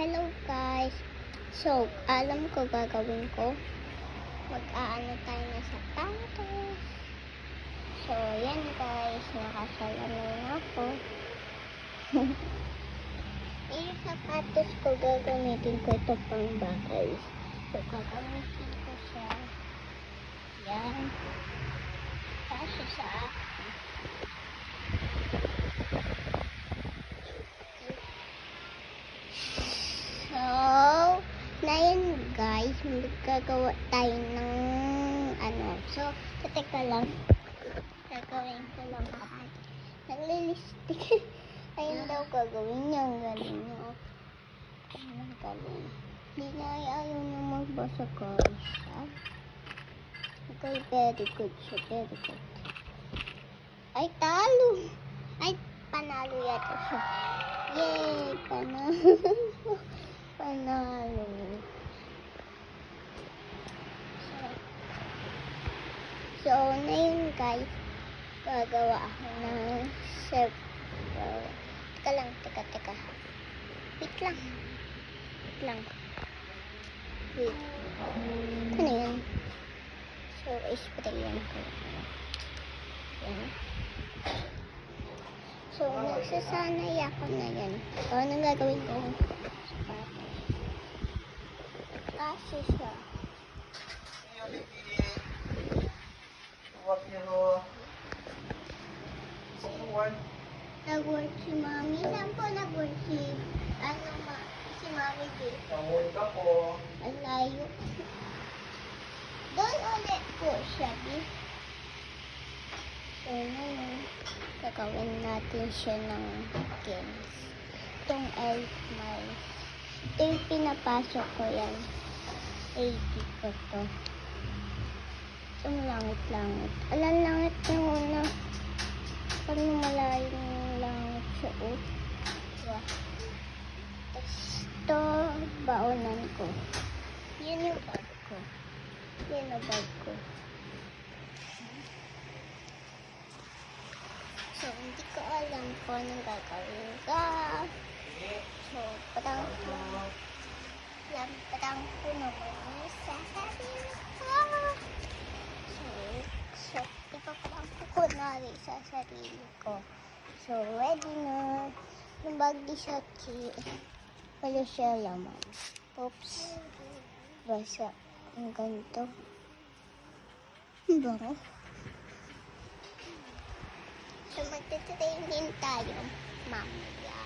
Hello guys. So, alam ko gagawin ko. Mag-aano tayo na sa sapatos. So, yan guys. Nakasalamin ako. Yung sapatos ko gagamitin ko ito pang bakal. So, gagamitin ko siya. Yan. Kasi sa akin. So, na yun guys, magkagawa tayo ng So, teka lang. Gagawin ko lang lahat. Naglilistik. Ayun daw gagawin niya. Ang galing niya. Ang galing. Hindi na ayaw niya magbasa guys. Okay, very good siya. Very good. Ay, talo. Ay, panalo yata siya. Yay! Panalo. Panalo. So, na yun guys. Gagawa ako ng surf. Teka lang, teka. Wait lang. Wait. Ano yan? So, isprayan ko. Yan. So, nagsasanay ako na yan. So, anong gagawin ko? Kasi siya. Nag-work si Mami. Saan po nag-work si Mami dito? Tawon ka po. Ang layo. Doon ulit po siya. So, ngayon, gagawin natin siya ng games. Itong elf miles. Ito yung pinapasok ko yan. 80 ko to. Itong langit-langit. Alam langit yung una. Pag malayong langit siya. Diba? Tapos ito, baonan ko. Yun yung bag ko. Yan ang bag ko. So, hindi ko alam kung anong gagawin ka. So, parang ko naman yung sasabihin ko. So, ipapang ko kunwari sa sarili ko. So, ready na. Yung bag ni Shaki, wala siya laman. Oops. Basa. Ang ganito. Ang bango. So, magte-training tayo mamaya.